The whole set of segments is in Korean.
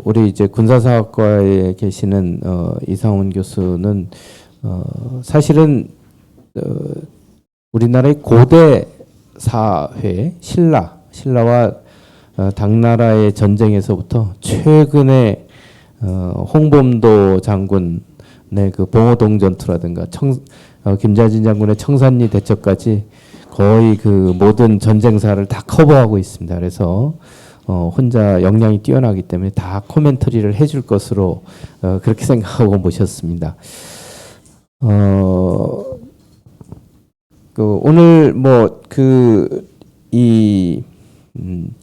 우리 이제 군사사학과에 계시는 이상훈 교수는 사실은 우리나라의 고대 사회 신라와 당나라의 전쟁에서부터 최근에 홍범도 장군의 그 봉오동 전투라든가 김자진 장군의 청산리 대첩까지 거의 그 모든 전쟁사를 다 커버하고 있습니다. 그래서 혼자 역량이 뛰어나기 때문에 다 코멘터리를 해줄 것으로 그렇게 생각하고 모셨습니다. 오늘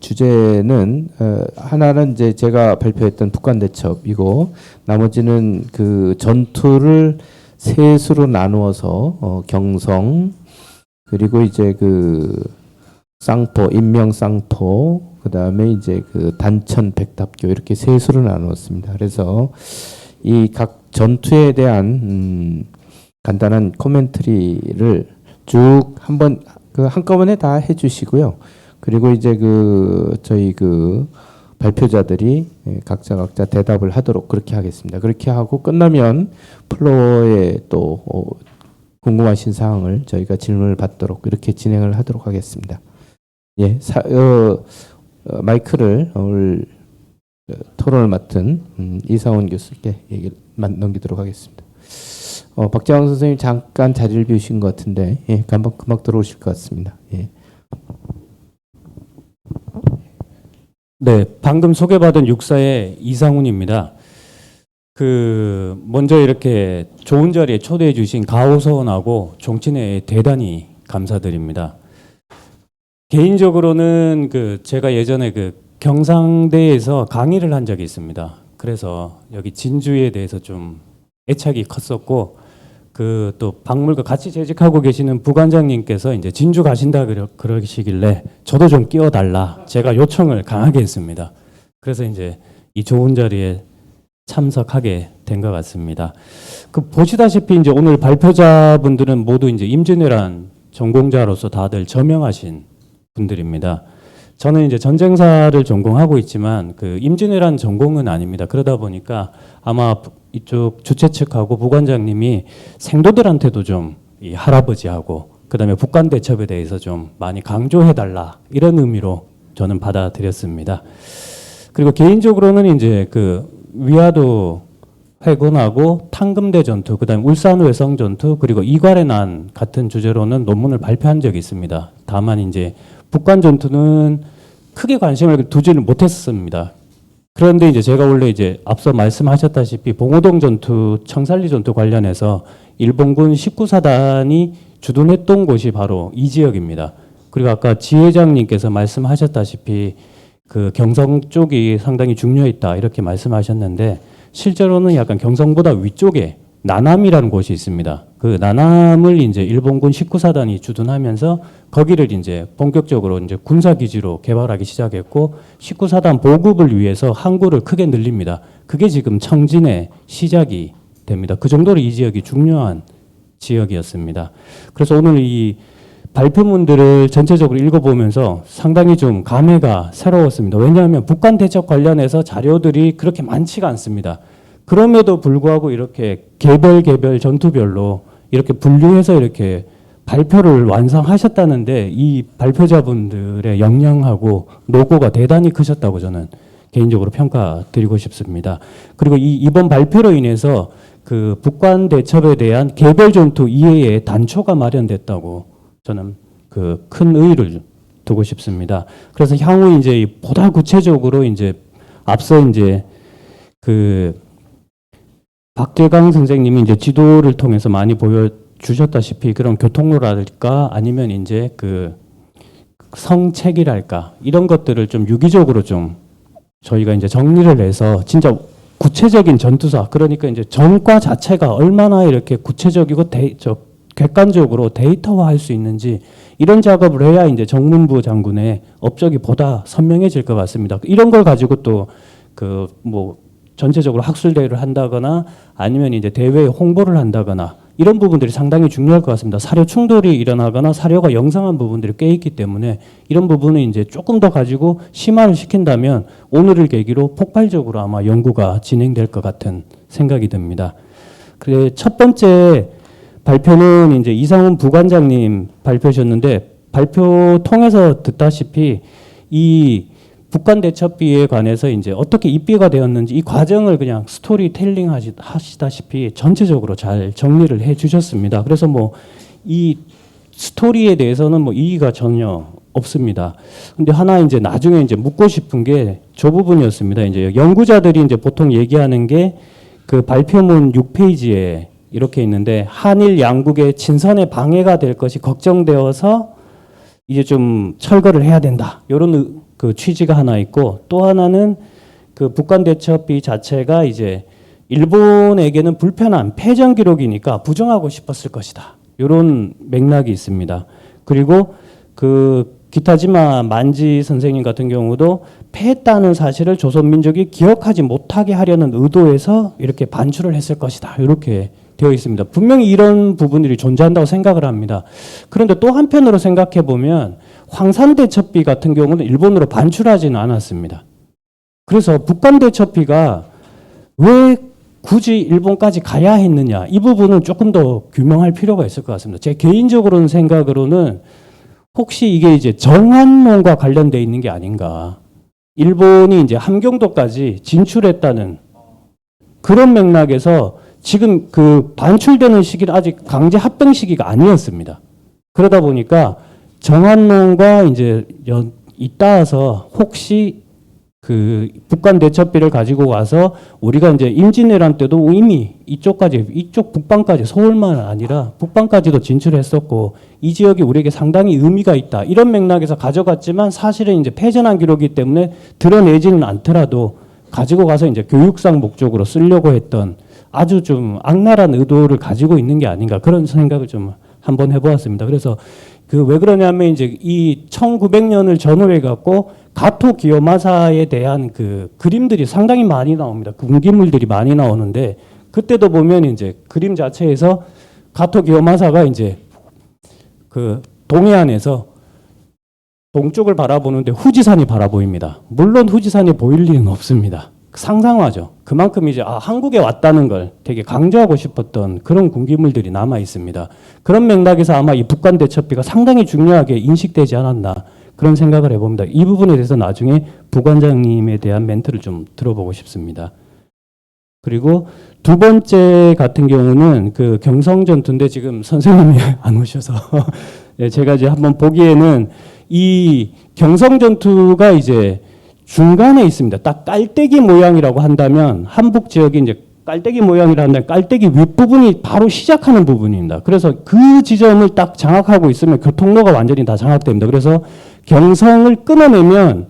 주제는 하나는 이제 제가 발표했던 북한 대첩이고, 나머지는 그 전투를 세 수로 나누어서 경성, 그리고 이제 그 쌍포, 인명 쌍포, 그 다음에 이제 그 단천 백탑교, 이렇게 세 수로 나누었습니다. 그래서 이 각 전투에 대한 간단한 코멘터리를 쭉 한번 한꺼번에 다 해주시고요. 그리고 이제 저희 발표자들이 각자 대답을 하도록 그렇게 하겠습니다. 그렇게 하고 끝나면 플로어에 또 궁금하신 사항을 저희가 질문을 받도록 이렇게 진행을 하도록 하겠습니다. 예, 마이크를 오늘 토론을 맡은 이상훈 교수께 얘기를 넘기도록 하겠습니다. 박재왕 선생님 잠깐 자리를 비우신 것 같은데, 예, 금방 들어오실 것 같습니다. 예. 네, 방금 소개받은 육사의 이상훈입니다. 먼저 이렇게 좋은 자리에 초대해 주신 가오서원하고 종친회에 대단히 감사드립니다. 개인적으로는 제가 예전에 경상대에서 강의를 한 적이 있습니다. 그래서 여기 진주에 대해서 좀 애착이 컸었고, 또 박물관 같이 재직하고 계시는 부관장님께서 이제 진주 가신다 그러시길래 저도 좀 끼워달라 제가 요청을 강하게 했습니다. 그래서 이제 이 좋은 자리에 참석하게 된 것 같습니다. 보시다시피 이제 오늘 발표자분들은 모두 이제 임진왜란 전공자로서 다들 저명하신 분들입니다. 저는 이제 전쟁사를 전공하고 있지만 임진왜란 전공은 아닙니다. 그러다 보니까 아마 이쪽 주최 측하고 부관장님이 생도들한테도 좀 이 할아버지하고 그다음에 북한 대첩에 대해서 좀 많이 강조해달라 이런 의미로 저는 받아들였습니다. 그리고 개인적으로는 이제 위화도 회군하고 탕금대 전투, 그다음에 울산 회성 전투, 그리고 이괄의 난 같은 주제로는 논문을 발표한 적이 있습니다. 다만 이제 북한 전투는 크게 관심을 두지를 못했습니다. 그런데 이제 제가 원래 이제 앞서 말씀하셨다시피 봉오동 전투, 청산리 전투 관련해서 일본군 19사단이 주둔했던 곳이 바로 이 지역입니다. 그리고 아까 지 회장님께서 말씀하셨다시피 경성 쪽이 상당히 중요했다 이렇게 말씀하셨는데, 실제로는 약간 경성보다 위쪽에 나남이라는 곳이 있습니다. 나남을 이제 일본군 19사단이 주둔하면서 거기를 이제 본격적으로 이제 군사기지로 개발하기 시작했고, 19사단 보급을 위해서 항구를 크게 늘립니다. 그게 지금 청진의 시작이 됩니다. 그 정도로 이 지역이 중요한 지역이었습니다. 그래서 오늘 이 발표문들을 전체적으로 읽어보면서 상당히 좀 감회가 새로웠습니다. 왜냐하면 북한 대첩 관련해서 자료들이 그렇게 많지가 않습니다. 그럼에도 불구하고 이렇게 개별 전투별로 이렇게 분류해서 이렇게 발표를 완성하셨다는데, 이 발표자분들의 역량하고 노고가 대단히 크셨다고 저는 개인적으로 평가드리고 싶습니다. 그리고 이번 발표로 인해서 북한 대첩에 대한 개별 전투 이해의 단초가 마련됐다고 저는 큰 의의를 두고 싶습니다. 그래서 향후 이제 보다 구체적으로 이제 앞서 이제 박재강 선생님이 이제 지도를 통해서 많이 보여주셨다시피 그런 교통로랄까 아니면 이제 성책이랄까 이런 것들을 좀 유기적으로 좀 저희가 이제 정리를 해서 진짜 구체적인 전투사, 그러니까 이제 전과 자체가 얼마나 이렇게 구체적이고 객관적으로 데이터화할 수 있는지 이런 작업을 해야 이제 정문부 장군의 업적이 보다 선명해질 것 같습니다. 이런 걸 가지고 또 전체적으로 학술 대회를 한다거나 아니면 이제 대회에 홍보를 한다거나 이런 부분들이 상당히 중요할 것 같습니다. 사료 충돌이 일어나거나 사료가 영상한 부분들이 꽤 있기 때문에 이런 부분은 이제 조금 더 가지고 심화를 시킨다면 오늘을 계기로 폭발적으로 아마 연구가 진행될 것 같은 생각이 듭니다. 그래 첫 번째 발표는 이제 이상훈 부관장님 발표셨는데 발표 통해서 듣다시피 이 북한 대첩비에 관해서 이제 어떻게 입비가 되었는지 이 과정을 그냥 스토리텔링 하시다시피 전체적으로 잘 정리를 해 주셨습니다. 그래서 뭐 이 스토리에 대해서는 뭐 이의가 전혀 없습니다. 근데 하나 이제 나중에 이제 묻고 싶은 게 저 부분이었습니다. 이제 연구자들이 이제 보통 얘기하는 게 그 발표문 6페이지에 이렇게 있는데 한일 양국의 친선에 방해가 될 것이 걱정되어서 이제 좀 철거를 해야 된다. 이런 그 취지가 하나 있고 또 하나는 그 북한 대첩비 자체가 이제 일본에게는 불편한 패전 기록이니까 부정하고 싶었을 것이다. 이런 맥락이 있습니다. 그리고 그 기타지마 만지 선생님 같은 경우도 패했다는 사실을 조선민족이 기억하지 못하게 하려는 의도에서 이렇게 반출을 했을 것이다. 이렇게 되어 있습니다. 분명히 이런 부분들이 존재한다고 생각을 합니다. 그런데 또 한편으로 생각해 보면 황산대첩비 같은 경우는 일본으로 반출하지는 않았습니다. 그래서 북한 대첩비가 왜 굳이 일본까지 가야 했느냐 이 부분은 조금 더 규명할 필요가 있을 것 같습니다. 제 개인적으로는 생각으로는 혹시 이게 이제 정한론과 관련돼 있는 게 아닌가. 일본이 이제 함경도까지 진출했다는 그런 맥락에서 지금 그 반출되는 시기는 아직 강제 합병 시기가 아니었습니다. 그러다 보니까 정한론과 이제 잇따라서 혹시 그 북한 대첩비를 가지고 와서 우리가 이제 임진왜란 때도 이미 이쪽까지 이쪽 북방까지 서울만 아니라 북방까지도 진출했었고 이 지역이 우리에게 상당히 의미가 있다 이런 맥락에서 가져갔지만 사실은 이제 패전한 기록이기 때문에 드러내지는 않더라도 가지고 가서 이제 교육상 목적으로 쓰려고 했던 아주 좀 악랄한 의도를 가지고 있는 게 아닌가 그런 생각을 좀 한번 해보았습니다. 그래서 그 왜 그러냐면 이제 이 1900년을 전후해 갖고 가토 기요마사에 대한 그 그림들이 상당히 많이 나옵니다. 군기물들이 많이 나오는데 그때도 보면 이제 그림 자체에서 가토 기요마사가 이제 그 동해안에서 동쪽을 바라보는데 후지산이 바라보입니다. 물론 후지산이 보일 리는 없습니다. 상상화죠. 그만큼 이제 한국에 왔다는 걸 되게 강조하고 싶었던 그런 군기물들이 남아 있습니다. 그런 맥락에서 아마 이 북한 대첩비가 상당히 중요하게 인식되지 않았나 그런 생각을 해봅니다. 이 부분에 대해서 나중에 부관장님에 대한 멘트를 좀 들어보고 싶습니다. 그리고 두 번째 같은 경우는 그 경성전투인데 지금 선생님이 안 오셔서 제가 이제 한번 보기에는 이 경성전투가 이제 중간에 있습니다. 딱 깔때기 모양이라고 한다면 한북 지역이 이제 깔때기 모양이라 한다면 깔때기 윗부분이 바로 시작하는 부분입니다. 그래서 그 지점을 딱 장악하고 있으면 교통로가 완전히 다 장악됩니다. 그래서 경성을 끊어내면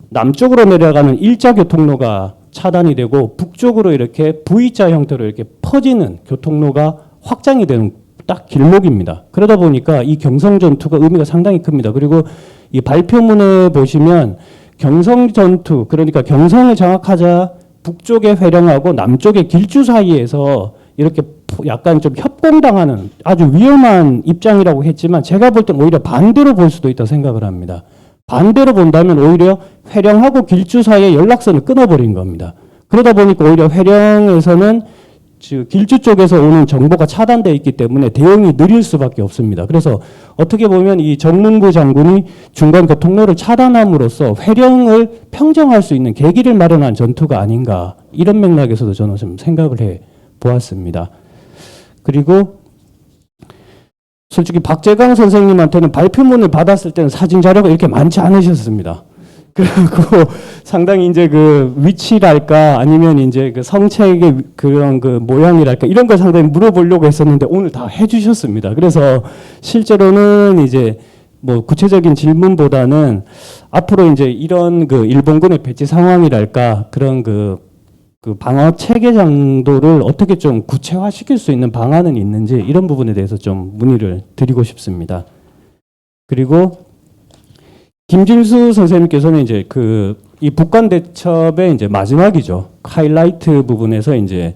남쪽으로 내려가는 일자 교통로가 차단이 되고 북쪽으로 이렇게 V자 형태로 이렇게 퍼지는 교통로가 확장이 되는 딱 길목입니다. 그러다 보니까 이 경성 전투가 의미가 상당히 큽니다. 그리고 이 발표문에 보시면 경성 전투 그러니까 경성을 장악하자 북쪽의 회령하고 남쪽의 길주 사이에서 이렇게 약간 좀 협공당하는 아주 위험한 입장이라고 했지만 제가 볼 땐 오히려 반대로 볼 수도 있다고 생각을 합니다. 반대로 본다면 오히려 회령하고 길주 사이의 연락선을 끊어버린 겁니다. 그러다 보니까 오히려 회령에서는 길주 쪽에서 오는 정보가 차단되어 있기 때문에 대응이 느릴 수밖에 없습니다. 그래서 어떻게 보면 이 정문부 장군이 중간 교통로를 차단함으로써 회령을 평정할 수 있는 계기를 마련한 전투가 아닌가 이런 맥락에서도 저는 좀 생각을 해 보았습니다. 그리고 솔직히 박재강 선생님한테는 발표문을 받았을 때는 사진 자료가 이렇게 많지 않으셨습니다. 그리고 상당히 이제 그 위치랄까 아니면 이제 그 성책의 그런 그 모양이랄까 이런 걸 상당히 물어보려고 했었는데 오늘 다 해주셨습니다. 그래서 실제로는 이제 뭐 구체적인 질문보다는 앞으로 이제 이런 그 일본군의 배치 상황이랄까 그런 그 방어 체계 정도를 어떻게 좀 구체화시킬 수 있는 방안은 있는지 이런 부분에 대해서 좀 문의를 드리고 싶습니다. 그리고 김진수 선생님께서는 이제 이 북한 대첩의 이제 마지막이죠. 하이라이트 부분에서 이제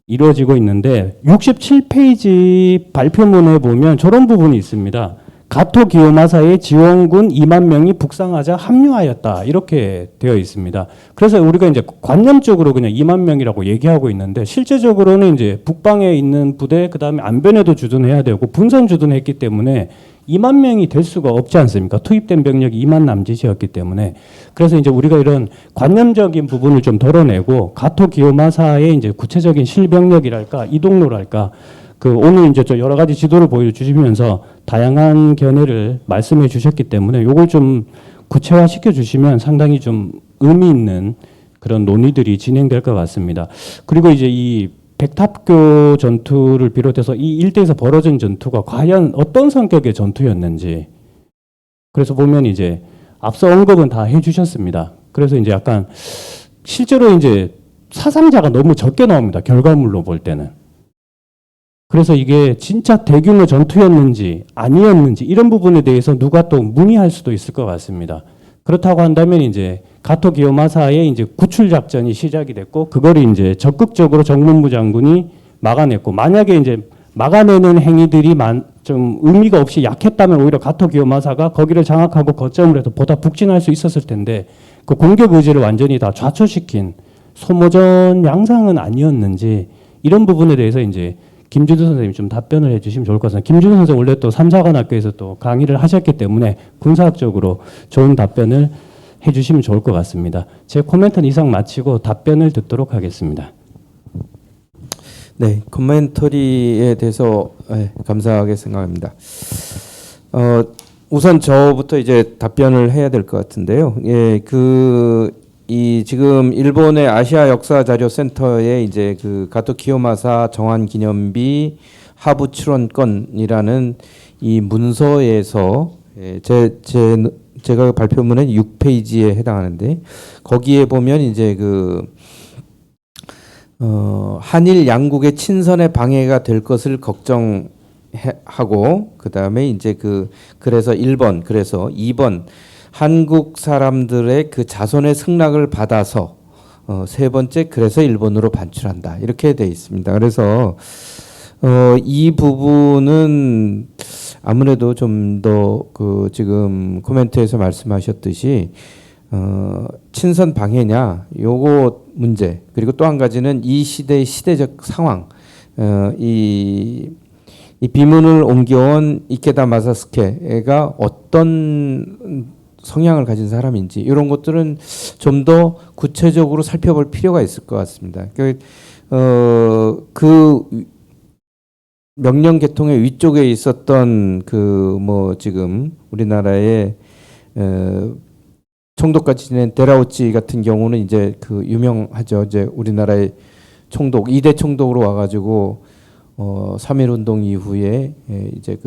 이루어지고 있는데 67페이지 발표문에 보면 저런 부분이 있습니다. 가토 기요마사의 지원군 2만 명이 북상하자 합류하였다. 이렇게 되어 있습니다. 그래서 우리가 이제 관념적으로 그냥 2만 명이라고 얘기하고 있는데 실제적으로는 이제 북방에 있는 부대 그다음에 안변에도 주둔해야 되고 분산 주둔했기 때문에 2만 명이 될 수가 없지 않습니까? 투입된 병력이 2만 남짓이었기 때문에. 그래서 이제 우리가 이런 관념적인 부분을 좀 덜어내고 가토 기요마사의 이제 구체적인 실병력이랄까 이동로랄까 그 오늘 이제 저 여러 가지 지도를 보여주시면서 다양한 견해를 말씀해 주셨기 때문에 요걸 좀 구체화 시켜 주시면 상당히 좀 의미 있는 그런 논의들이 진행될 것 같습니다. 그리고 이제 이 백탑교 전투를 비롯해서 이 일대에서 벌어진 전투가 과연 어떤 성격의 전투였는지 그래서 보면 이제 앞서 언급은 다 해주셨습니다. 그래서 이제 약간 실제로 이제 사상자가 너무 적게 나옵니다. 결과물로 볼 때는. 그래서 이게 진짜 대규모 전투였는지 아니었는지 이런 부분에 대해서 누가 또 문의할 수도 있을 것 같습니다. 그렇다고 한다면 이제 가토 기요마사의 이제 구출 작전이 시작이 됐고 그걸 이제 적극적으로 정문부 장군이 막아냈고 만약에 이제 막아내는 행위들이 좀 의미가 없이 약했다면 오히려 가토 기요마사가 거기를 장악하고 거점을 해서 보다 북진할 수 있었을 텐데 그 공격 의지를 완전히 다 좌초시킨 소모전 양상은 아니었는지 이런 부분에 대해서 이제 김준우 선생님이 좀 답변을 해주시면 좋을 것 같습니다. 김준우 선생님 원래 또 삼사관학교에서 또 강의를 하셨기 때문에 군사학적으로 좋은 답변을 해주시면 좋을 것 같습니다. 제 코멘트는 이상 마치고 답변을 듣도록 하겠습니다. 네, 코멘터리에 대해서 감사하게 생각합니다. 우선 저부터 이제 답변을 해야 될 것 같은데요. 예, 이 지금 일본의 아시아 역사 자료 센터에 이제 그 가토 기요마사 정환 기념비 하부 출원권이라는 이 문서에서 제가 발표문은 6페이지에 해당하는데 거기에 보면 이제 한일 양국의 친선에 방해가 될 것을 걱정하고 그다음에 이제 그래서 1번 그래서 2번 한국 사람들의 그 자손의 승낙을 받아서 세 번째 그래서 일본으로 반출한다 이렇게 돼 있습니다. 그래서 이 부분은 아무래도 좀 더 지금 코멘트에서 말씀하셨듯이 친선 방해냐 요거 문제 그리고 또 한 가지는 이 시대의 시대적 상황 이 비문을 옮겨온 이케다 마사스케가 어떤 성향을 가진 사람인지 이런 것들은 좀 더 구체적으로 살펴볼 필요가 있을 것 같습니다. 그 명령 계통의 위쪽에 있었던 지금 우리나라의 총독같이 지낸 데라우치 같은 경우는 이제 유명하죠. 이제 우리나라의 총독 2대 총독으로 와가지고 3.1 운동 이후에 이제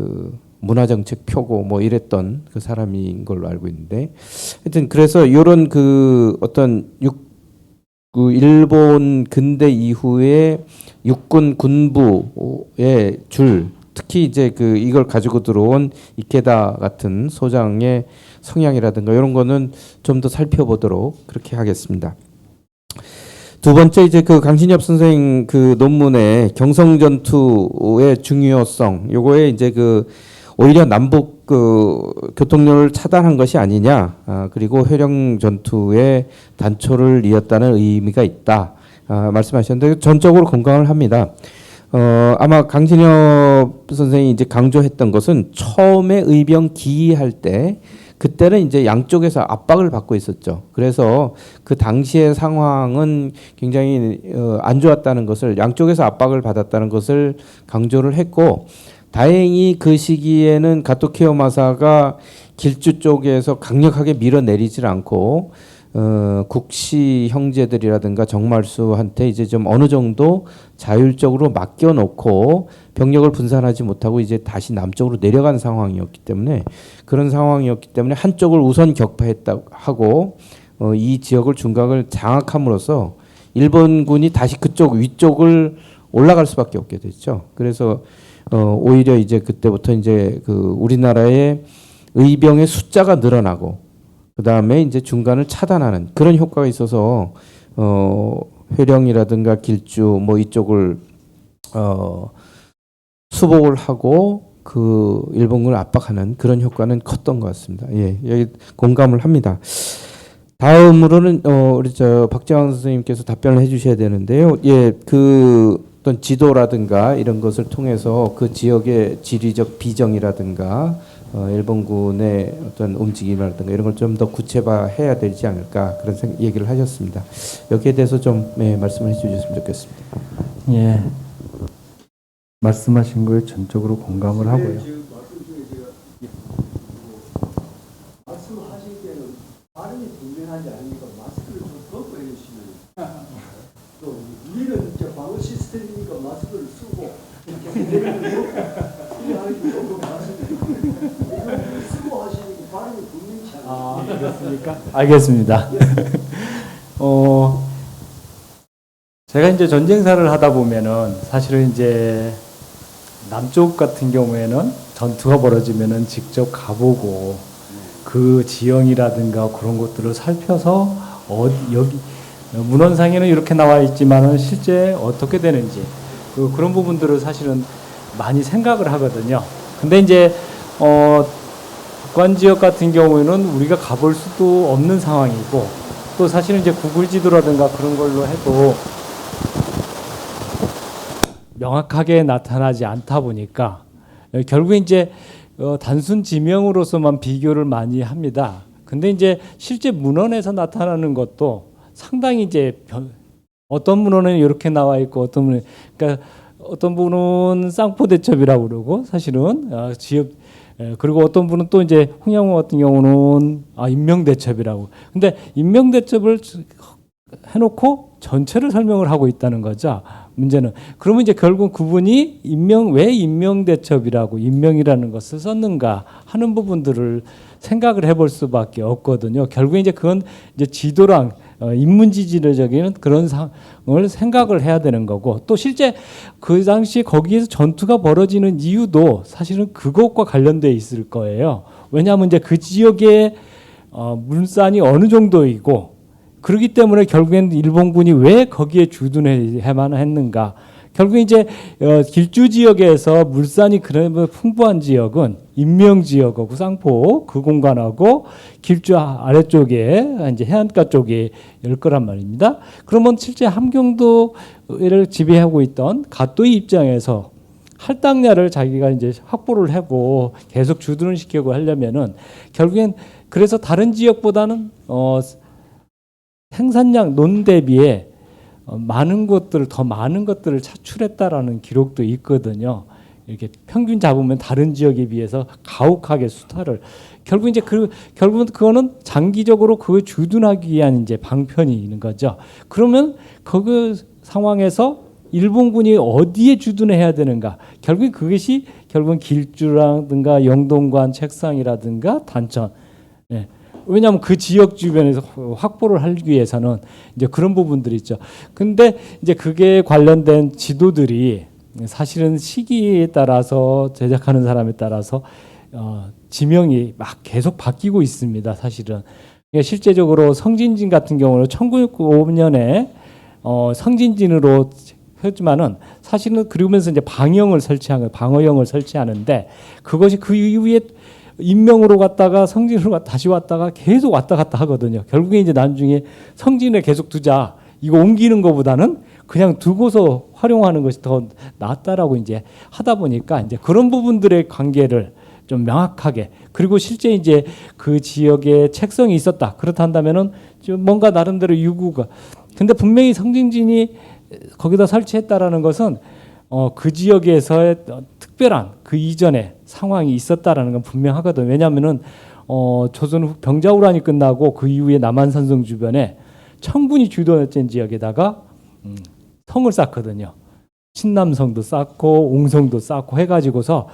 문화정책 펴고 뭐 이랬던 그 사람인 걸로 알고 있는데 하여튼 그래서 이런 어떤 일본 근대 이후에 육군 군부의 특히 이제 이걸 가지고 들어온 이케다 같은 소장의 성향이라든가 이런 거는 좀 더 살펴보도록 그렇게 하겠습니다. 두 번째 이제 강신엽 선생 논문의 경성전투의 중요성 요거에 이제 오히려 남북 교통로를 차단한 것이 아니냐 그리고 회령 전투에 단초를 이었다는 의미가 있다 말씀하셨는데 전적으로 공감을 합니다. 아마 강신엽 선생이 이제 강조했던 것은 처음에 의병 기이할 때 그때는 이제 양쪽에서 압박을 받고 있었죠. 그래서 그 당시의 상황은 굉장히 안 좋았다는 것을 양쪽에서 압박을 받았다는 것을 강조를 했고 다행히 그 시기에는 가토 기요마사가 길주 쪽에서 강력하게 밀어내리질 않고 국시 형제들이라든가 정말수한테 이제 좀 어느 정도 자율적으로 맡겨놓고 병력을 분산하지 못하고 이제 다시 남쪽으로 내려간 상황이었기 때문에 그런 상황이었기 때문에 한쪽을 우선 격파했다 하고 이 지역을 중각을 장악함으로써 일본군이 다시 그쪽 위쪽을 올라갈 수밖에 없게 됐죠. 그래서 오히려 이제 그때부터 이제 우리나라의 의병의 숫자가 늘어나고 그 다음에 이제 중간을 차단하는 그런 효과가 있어서 회령이라든가 길주 뭐 이쪽을 수복을 하고 그 일본군을 압박하는 그런 효과는 컸던 것 같습니다. 예, 여기 공감을 합니다. 다음으로는 우리 저 박재왕 선생님께서 답변을 해주셔야 되는데요. 예, 그 어떤 지도라든가 이런 것을 통해서 그 지역의 지리적 비정이라든가 일본군의 어떤 움직임이라든가 이런 걸 좀 더 구체화해야 되지 않을까 그런 얘기를 하셨습니다. 여기에 대해서 좀 말씀을 해주셨으면 좋겠습니다. 예, 말씀하신 거에 전적으로 공감을 하고요. 말씀하시기에는 발음이 분명하지 않으니까 마스크를 좀 벗고 해주시면 또 우리는 이제 방어 시스템이니까 마스크를 쓰고 이렇게 하는 경우 많습니다. 쓰고 하시니까 발음이 분명치 않아요. 아, 그렇습니까? 알겠습니다. 제가 이제 전쟁사를 하다 보면은 사실은 이제 남쪽 같은 경우에는 전투가 벌어지면은 직접 가보고 그 지형이라든가 그런 것들을 살펴서 여기 문헌상에는 이렇게 나와 있지만은 실제 어떻게 되는지 그런 부분들을 사실은 많이 생각을 하거든요. 근데 이제 북한 지역 같은 경우에는 우리가 가볼 수도 없는 상황이고 또 사실은 이제 구글 지도라든가 그런 걸로 해도 명확하게 나타나지 않다 보니까 결국에 이제 단순 지명으로서만 비교를 많이 합니다. 근데 이제 실제 문헌에서 나타나는 것도 상당히 이제 어떤 문헌에는 이렇게 나와 있고 어떤 문헌 그러니까 어떤 분은 쌍포대첩이라고 그러고 사실은 지역 그리고 어떤 분은 또 이제 홍양호 같은 경우는 인명대첩이라고. 근데 인명대첩을 해놓고 전체를 설명을 하고 있다는 거죠. 문제는 그러면 이제 결국 그분이 왜 인명대첩이라고 인명이라는 것을 썼는가 하는 부분들을 생각을 해볼 수밖에 없거든요. 결국에 이제 그건 이제 지도랑 인문지리적인 그런 상을 생각을 해야 되는 거고 또 실제 그 당시 거기에서 전투가 벌어지는 이유도 사실은 그것과 관련돼 있을 거예요. 왜냐하면 이제 그 지역의 물산이 어느 정도이고 그렇기 때문에 결국에는 일본군이 왜 거기에 주둔해야만 했는가? 결국 이제 길주 지역에서 물산이 그러면 풍부한 지역은 인명 지역하고 쌍포 그 공간하고 길주 아래쪽에 이제 해안가 쪽에 열 거란 말입니다. 그러면 실제 함경도를 지배하고 있던 가토의 입장에서 할당량을 자기가 이제 확보를 하고 계속 주둔을 시키고 하려면은 결국엔 그래서 다른 지역보다는 생산량 논 대비에 더 많은 것들을 차출했다라는 기록도 있거든요. 이렇게 평균 잡으면 다른 지역에 비해서 가혹하게 수탈을 결국 이제 결국은 그거는 장기적으로 그걸 주둔하기 위한 이제 방편이 있는 거죠. 그러면 그 상황에서 일본군이 어디에 주둔해야 되는가? 결국 그것이 결국은 길주라든가 영동관 책상이라든가 단천. 예. 왜냐하면 그 지역 주변에서 확보를 하기 위해서는 이제 그런 부분들이 있죠. 근데 이제 그게 관련된 지도들이 사실은 시기에 따라서 제작하는 사람에 따라서 지명이 막 계속 바뀌고 있습니다. 사실은 실제적으로 성진진 같은 경우는 1905년에 성진진으로 했지만은 사실은 그러면서 이제 방어형을 설치하는데 그것이 그 이후에 인명으로 갔다가 성진으로 다시 왔다가 계속 왔다 갔다 하거든요. 결국에 이제 나중에 성진에 계속 두자. 이거 옮기는 것보다는 그냥 두고서 활용하는 것이 더 낫다라고 이제 하다 보니까 이제 그런 부분들의 관계를 좀 명확하게 그리고 실제 이제 그 지역에 책성이 있었다. 그렇다면은 좀 뭔가 나름대로 유구가 근데 분명히 성진진이 거기다 설치했다라는 것은 그 지역에서의 특별한 그 이전에 상황이 있었다라는 건 분명하거든요. 왜냐하면은 조선 후 병자호란이 끝나고 그 이후에 남한산성 주변에 청군이 주도했던 지역에다가 성을 쌓거든요. 신남성도 쌓고 옹성도 쌓고 해가지고서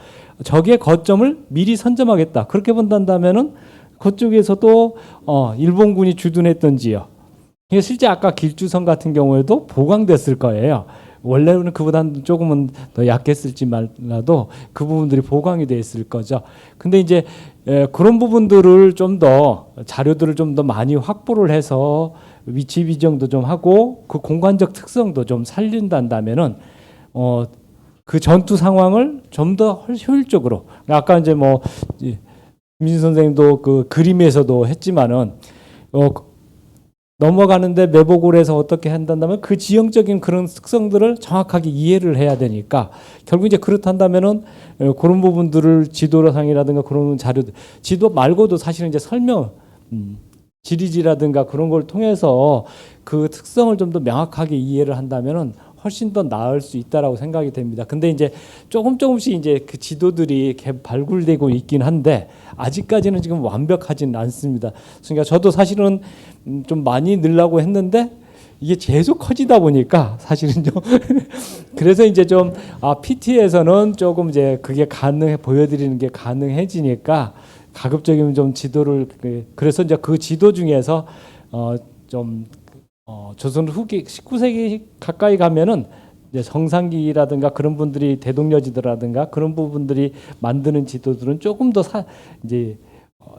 적의 거점을 미리 선점하겠다. 그렇게 본다면은 그쪽에서도 일본군이 주둔했던 지역. 실제 아까 길주성 같은 경우에도 보강됐을 거예요. 원래는 그보다는 조금은 더 약했을지 몰라도 그 부분들이 보강이 돼 있을 거죠. 근데 이제 그런 부분들을 좀 더 자료들을 좀 더 많이 확보를 해서 위치 비정도 좀 하고 그 공간적 특성도 좀 살린다면은 그 전투 상황을 좀 더 효율적으로 아까 이제 뭐 김진 선생님도 그 그림에서도 했지만은 넘어가는데 매복을 해서 어떻게 한다면 그 지형적인 그런 특성들을 정확하게 이해를 해야 되니까 결국 이제 그렇단다면은 그런 부분들을 지도상이라든가 그런 자료들 지도 말고도 사실은 이제 설명 지리지라든가 그런 걸 통해서 그 특성을 좀 더 명확하게 이해를 한다면은 훨씬 더 나을 수 있다라고 생각이 됩니다. 근데 이제 조금씩 이제 그 지도들이 발굴되고 있긴 한데 아직까지는 지금 완벽하지는 않습니다. 그러니까 저도 사실은 좀 많이 늘려고 했는데 이게 계속 커지다 보니까 사실은요. 그래서 이제 좀 PT에서는 조금 이제 그게 보여드리는 게 가능해지니까 가급적이면 좀 지도를 그래서 이제 그 지도 중에서 조선 후기 19세기 가까이 가면은 이제 정상기라든가 그런 분들이 대동여지도라든가 그런 부분들이 만드는 지도들은 조금 더 이제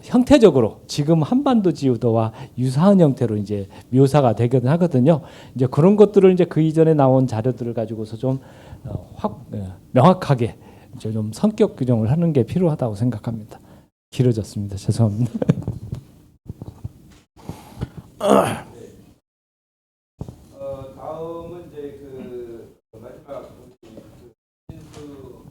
형태적으로 지금 한반도 지도와 유사한 형태로 이제 묘사가 되거든 하거든요. 이제 그런 것들을 이제 그 이전에 나온 자료들을 가지고서 좀 명확하게 이제 좀 성격 규정을 하는 게 필요하다고 생각합니다. 길어졌습니다. 죄송합니다. 다음은 이제 그 마지막 진수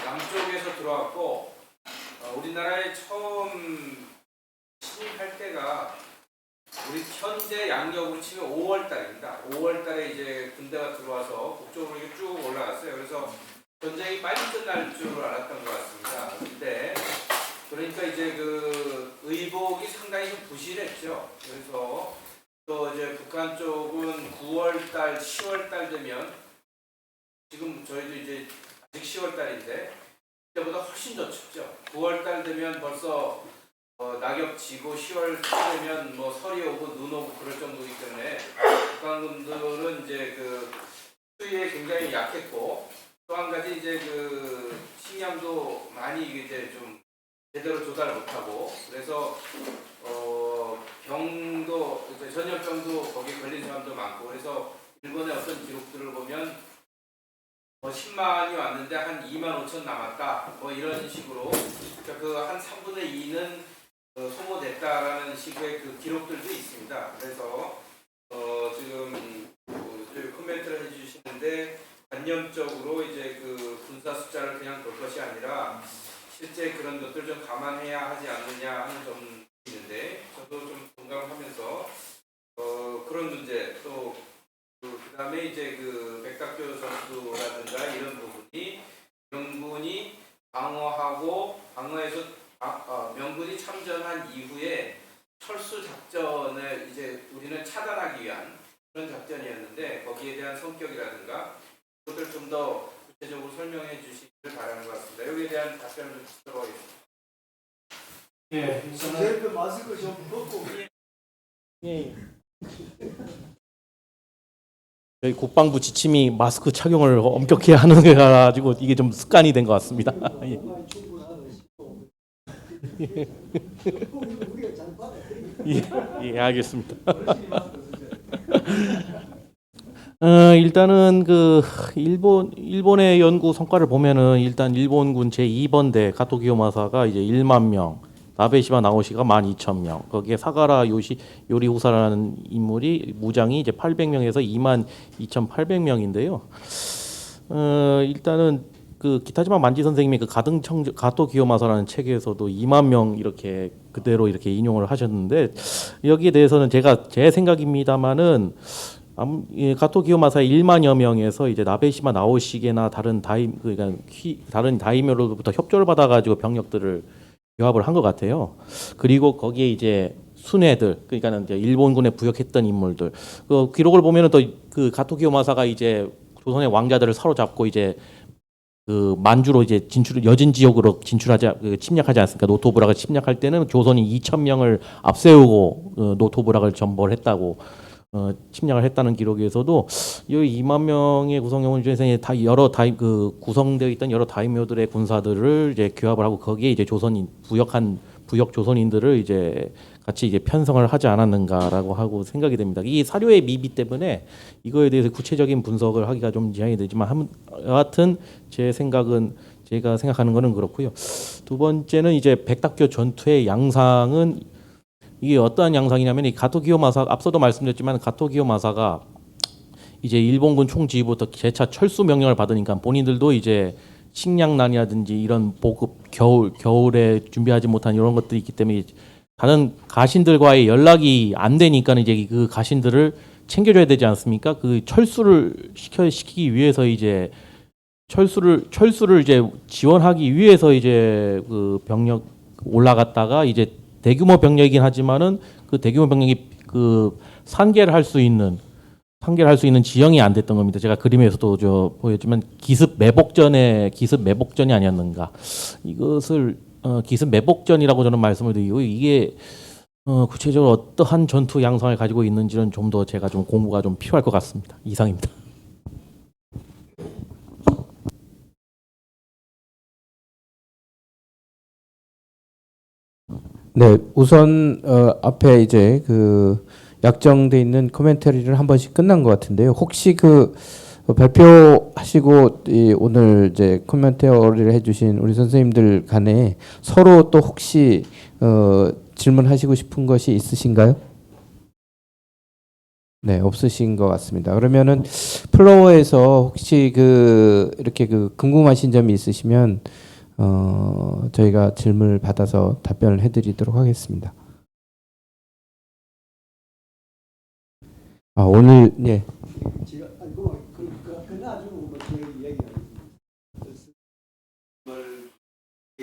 남쪽에서 들어왔고 우리나라에 처음 침입할 때가 우리 현재 양력으로 치면 5월 달입니다. 5월 달에 이제 군대가 들어와서 북쪽으로 이렇게 쭉 올라갔어요. 그래서 전쟁이 빨리 끝날 줄 알았던 것 같습니다. 근데 그러니까 이제 그 의복이 상당히 좀 부실했죠. 그래서 또 이제 북한 쪽은 9월 달, 10월 달 되면 지금 저희도 이제 아직 10월 달인데 그때보다 훨씬 더 춥죠. 9월 달 되면 벌써 낙엽 지고 10월 달 되면 뭐 설이 오고 눈 오고 그럴 정도이기 때문에 북한군들은 이제 그 추위에 굉장히 약했고 또 한 가지 이제 그 식량도 많이 이제 좀 제대로 조달 못하고 그래서 병도 이제 전염병도 거기 걸린 사람도 많고 그래서 일본의 어떤 기록들을 보면 10만이 왔는데 한 2만 5천 남았다 뭐 이런 식으로 그러니까 그 한 3분의 2는 소모됐다라는 식의 그 기록들도 있습니다. 그래서 지금 코멘트를 해주시는데 관념적으로 이제 그 군사 숫자를 그냥 볼 것이 아니라 실제 그런 것들 좀 감안해야 하지 않느냐 하는 점이 있는데 저도 좀 공감하면서 그런 문제 또 그다음에 이제 그 백탁교 전투라든가 이런 부분이 명분이 방어해서 명분이 참전한 이후에 철수 작전을 이제 우리는 차단하기 위한 그런 작전이었는데 거기에 대한 성격이라든가 그것들 좀 더 구체적으로 설명해 주시기를 바라는 것 같습니다. 여기에 대한 답변을 좀 듣도록 하겠습니다. 예, 선생님도 마스크 좀 벗고 예. 저희 국방부 지침이 마스크 착용을 엄격히 하는 게 가지고 이게 좀 습관이 된 것 같습니다. 예. 우리가 잘 받아. 예, 알겠습니다. 일단은 그 일본의 연구 성과를 보면은 일단 일본군 제2번대 가토기요마사가 이제 1만 명, 나베시마 나오시가 12,000명, 거기에 사가라 요리후사라는 인물이 무장이 이제 800명에서 22,800명인데요. 일단은 그 기타지마 만지 선생님이 그 가토기요마사라는 책에서도 2만 명 이렇게 그대로 이렇게 인용을 하셨는데 여기에 대해서는 제 생각입니다만은 가토기요마사의 1만여 명에서 이제 나베시마 나오시게나 다른 다이묘로부터 협조를 받아가지고 병력들을 조합을 한 것 같아요. 그리고 거기에 이제 순회들, 그러니까는 이제 일본군에 부역했던 인물들. 그 기록을 보면은 또 그 가토기요마사가 이제 조선의 왕자들을 사로잡고 이제 그 만주로 이제 여진 지역으로 침략하지 않습니까? 노토부락을 침략할 때는 조선이 2,000명을 앞세우고 노토부락을 전벌했다고. 침략을 했다는 기록에서도 이 2만 명의 구성원 중에서 다 구성되어 있던 여러 다이묘들의 군사들을 이제 규합을 하고 거기에 이제 조선이 부역 조선인들을 이제 같이 이제 편성을 하지 않았는가라고 하고 생각이 됩니다. 이 사료의 미비 때문에 이거에 대해서 구체적인 분석을 하기가 좀 지향이 되지만 여하튼 제 생각은 제가 생각하는 거는 그렇고요. 두 번째는 이제 백닥교 전투의 양상은 이게 어떠한 양상이냐면 이 가토 기요마사 앞서도 말씀드렸지만 가토 기요마사가 이제 일본군 총지휘부터 재차 철수 명령을 받으니까 본인들도 이제 식량난이라든지 이런 보급 겨울에 준비하지 못한 이런 것들이 있기 때문에 다른 가신들과의 연락이 안 되니까 이제 그 가신들을 챙겨줘야 되지 않습니까? 그 철수를 시키기 위해서 이제 철수를 이제 지원하기 위해서 이제 그 병력 올라갔다가 이제 대규모 병력이긴 하지만은 그 대규모 병력이 그 상계를 할 수 있는 지형이 안 됐던 겁니다. 제가 그림에서도 저 보였지만 기습 매복전이 아니었는가. 이것을 기습 매복전이라고 저는 말씀을 드리고 이게 구체적으로 어떠한 전투 양상을 가지고 있는지는 좀 더 제가 좀 공부가 좀 필요할 것 같습니다. 이상입니다. 네, 우선 앞에 이제 그 약정돼 있는 코멘터리를 한 번씩 끝난 것 같은데요. 혹시 그 발표하시고 오늘 이제 코멘터리를 해주신 우리 선생님들 간에 서로 또 혹시 질문하시고 싶은 것이 있으신가요? 네, 없으신 것 같습니다. 그러면은 플로어에서 혹시 이렇게 궁금하신 점이 있으시면 저희가 질문을 받아서 답변을 해드리도록 하겠습니다. 오늘 예. 제가 그나저고 뭐 제 이야기하는 걸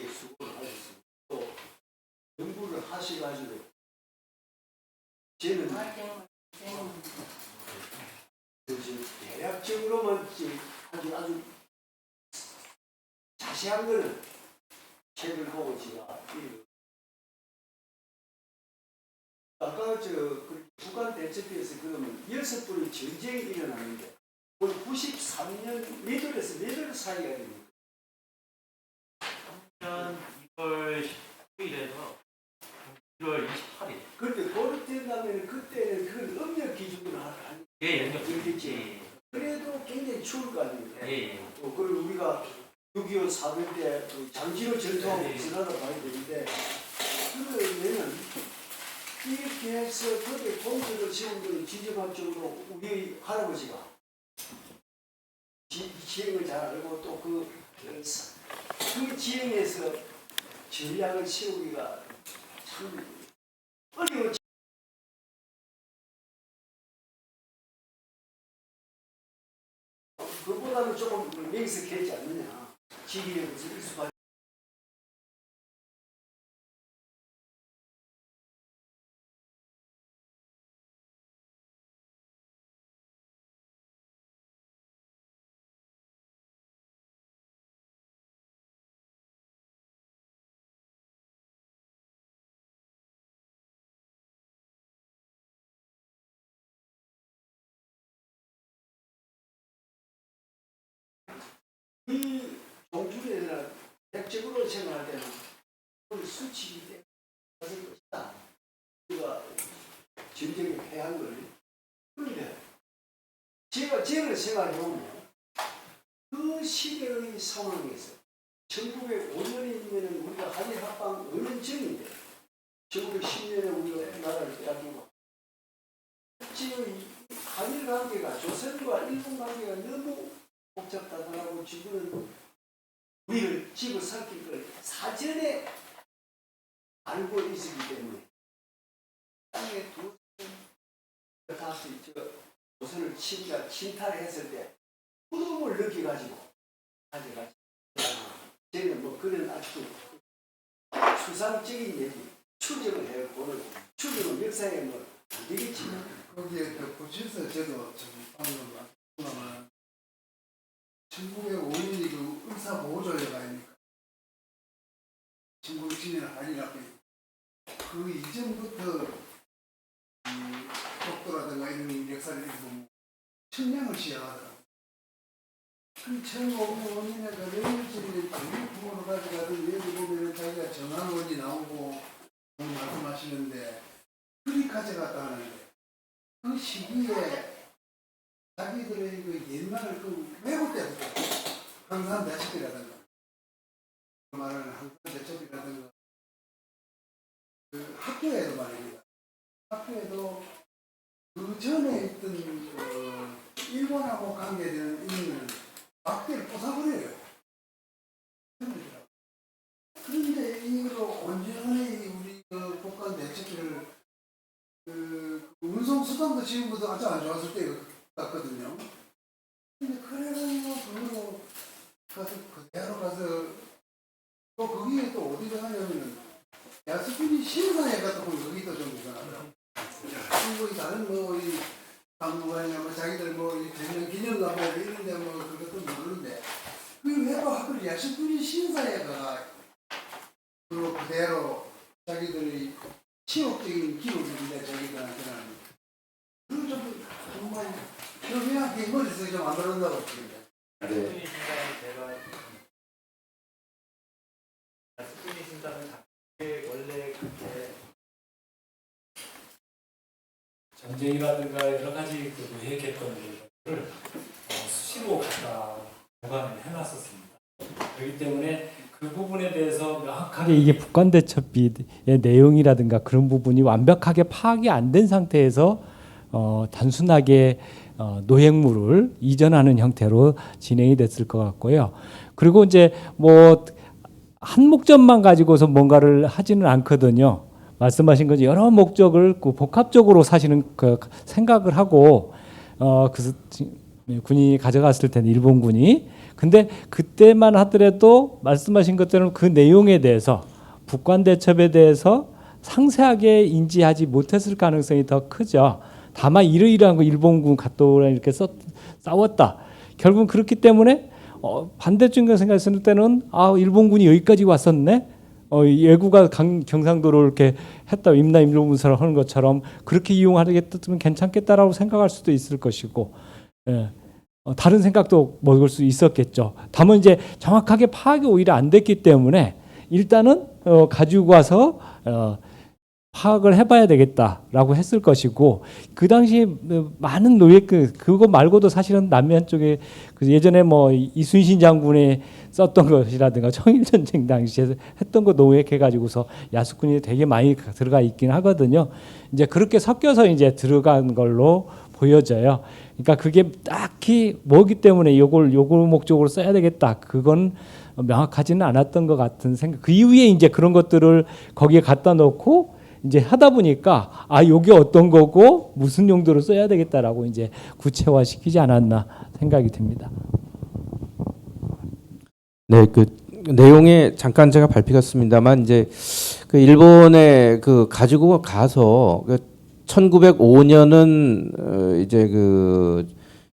수고를 하셨습니다. 또 연구를 하셔가지고 저는 대략적으로만 아주 자세한 거는 책을 보고 제가 아까 북한 대첩에서 그러면 6번의 전쟁이 일어나는데 93년 몇 월에서 몇 월 사이가 됩니까? 2월 10일에서 6월 28일. 그런데 그렇다면 그때는 그건 음력 기준으로 하는 예, 그렇겠지. 그래도 굉장히 추울 거 아닙니까? 예. 그걸 우리가 6.25 사변 때 장진호 전투하고 비슷하다 봐야 되는데 그러면은 이렇게 해서 그게 공들을 세운 건 지정학적으로 우리 할아버지가 지형을 잘 알고 또 그 지형에서 전략을 세우기가 참 어려워. 그보다는 조금 명석했지 않느냐. 지리에 무슨 일수가 이 종주에서 대적으로 생각할 때는 그걸 수치기 때문에 것이다. 우리가 전쟁에 패한 걸. 그런데 제가 생각해보면 그 시대의 상황에서 1905년이면 우리가 한일 합방 5년 전인데 1910년에 우리가 나라를 빼앗기고 지금 한일 관계가 조선과 일본 관계가 너무 복잡하다고 지금은 우리를 집어삼킬 걸 사전에 알고 있었기 때문에 땅에 다시 조선을 침탈했을 때 부러움을 느껴가지고 가져가지고 저는 뭐 그런 아주 수상적인 얘기 추정을 해보는 추정은 역사에 뭐 안 되겠지만 거기에 덧붙여서 저도 좀 방금 말씀하면 1905년이 그 의사보호조약 아닙니까? 1910년 한일합 그 이전부터 독도라든가 이런 역사를 보면 측량을 시작하더라고요. 그 1905년에 그 레일집에 전리 부분을 가져가던 여기 보면 자기가 정한원이 나오고 가져갔다 하는데 그 시기에 자기들의 그 옛날 그 외국 때부터 항상 대첩이라든가 그 말하는 항상 대첩이라든가 그 학교에도 말입니다. 학교에도 그 전에 있던 일본하고 관계되는 인물은 막대를 부숴버려요. 그런데 이거 온전히 우리 그 북한 대책을 그 운송 수단도 지금부터 아주 안 좋았을 때 같거든요. 근데 그래가지고 그거로 가서 그대로 가서 또 거기에 또 어디 가냐면은 야스쿠니 신사에 갔다 보면 거기도 좀 이상하더라고요. 한국이 다른 뭐이 박물관이나 뭐 자기들 뭐이 대면 기념관 뭐 이런데 뭐 그것도 모르는데 그 외부 학교를 야스쿠니 신사에 가 그대로 자기들의 치욕적인 기록인데 자기들한테는 그걸 좀 정말 현명하게 머릿속에 좀 만들어낸다고 봅니다. 네. 전쟁이라든가 여러 가지 그 노예했던 일을 수시로 갖다 보관을 해놨었습니다. 그렇기 때문에 그 부분에 대해서 명확하게 이게 북한대첩비의 내용이라든가 그런 부분이 완벽하게 파악이 안 된 상태에서 단순하게 노획물을 이전하는 형태로 진행이 됐을 것 같고요. 그리고 이제 뭐 한 목적만 가지고서 뭔가를 하지는 않거든요. 말씀하신 것처럼 여러 목적을 그 복합적으로 사실은 그 생각을 하고 그 군이 가져갔을 텐데 일본군이 근데 그때만 하더라도 말씀하신 것처럼 그 내용에 대해서 북한 대첩에 대해서 상세하게 인지하지 못했을 가능성이 더 크죠. 다만 이러이러한 거 일본군 갔다오라 이렇게 싸웠다. 결국은 그렇기 때문에 반대쪽에 생각했을 때는 일본군이 여기까지 왔었네. 예구가 경상도로 이렇게 했다 임나 임로문서를 하는 것처럼 그렇게 이용하겠다면 괜찮겠다라고 생각할 수도 있을 것이고, 예. 다른 생각도 먹을 수 있었겠죠. 다만 이제 정확하게 파악이 오히려 안 됐기 때문에 일단은 가지고 와서 파악을 해봐야 되겠다라고 했을 것이고 그 당시 많은 노예 그거 말고도 사실은 남한 쪽에 예전에 뭐 이순신 장군이 썼던 것이라든가 청일전쟁 당시에 했던 거 노획해가지고서 야스쿠니에 되게 많이 들어가 있긴 하거든요. 이제 그렇게 섞여서 이제 들어간 걸로 보여져요. 그러니까 그게 딱히 뭐기 때문에 요걸 목적으로 써야 되겠다. 그건 명확하지는 않았던 것 같은 생각. 그 이후에 이제 그런 것들을 거기에 갖다 놓고 이제 하다 보니까 요게 어떤 거고 무슨 용도로 써야 되겠다라고 이제 구체화시키지 않았나 생각이 듭니다. 네, 그 내용에 잠깐 제가 밟히겠습니다만 이제 그 일본에 그 가지고 가서 1905년은 이제 그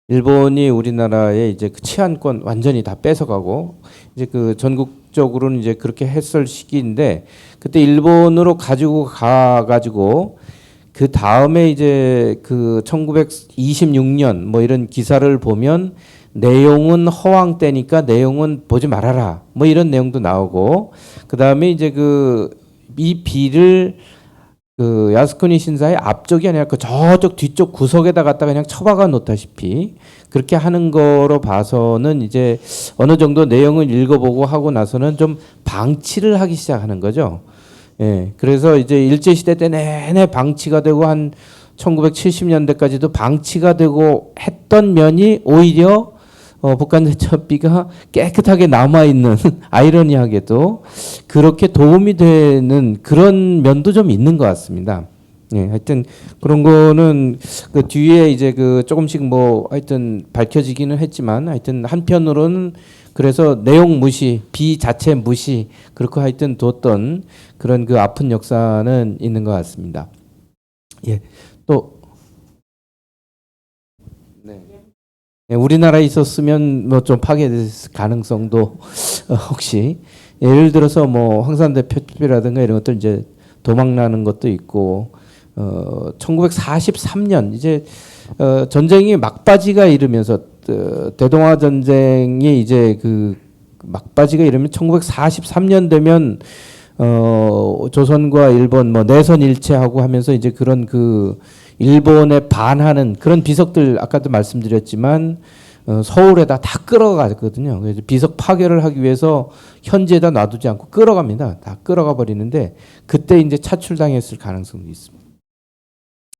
일본이 우리나라의 이제 그 치안권 완전히 다 뺏어가고 이제 그 전국적으로는 이제 그렇게 했을 시기인데 그때 일본으로 가지고 가가지고 그 다음에 이제 그 1926년 뭐 이런 기사를 보면 내용은 허황 때니까 내용은 보지 말아라 뭐 이런 내용도 나오고 그 다음에 이제 그 이 비를 그 야스쿠니 신사의 앞쪽이 아니라 그 저쪽 뒤쪽 구석에다 갖다 그냥 처박아 놓다시피 그렇게 하는 거로 봐서는 이제 어느 정도 내용을 읽어보고 하고 나서는 좀 방치를 하기 시작하는 거죠. 예. 그래서 이제 일제시대 때 내내 방치가 되고 한 1970년대까지도 방치가 되고 했던 면이 오히려 북한 대첩비가 깨끗하게 남아있는 아이러니하게도 그렇게 도움이 되는 그런 면도 좀 있는 것 같습니다. 예, 하여튼 그런 거는 그 뒤에 이제 그 조금씩 뭐 하여튼 밝혀지기는 했지만 하여튼 한편으로는 그래서 내용 무시, 비 자체 무시 그렇게 하여튼 뒀던 그런 그 아픈 역사는 있는 것 같습니다. 예, 또 네. 예, 우리나라에 있었으면 뭐 좀 파괴됐을 가능성도 혹시 예를 들어서 뭐 황산대 표피라든가 이런 것들 이제 도망나는 것도 있고 1943년 이제 전쟁이 막바지가 이르면서 대동아 전쟁이 이제 그 막바지가 이르면 1943년 되면 조선과 일본 뭐 내선 일체하고 하면서 이제 그런 그 일본에 반하는 그런 비석들 아까도 말씀드렸지만 서울에다 다 끌어가거든요. 그래서 비석 파괴를 하기 위해서 현지에다 놔두지 않고 끌어갑니다. 다 끌어가 버리는데 그때 이제 차출당했을 가능성도 있습니다.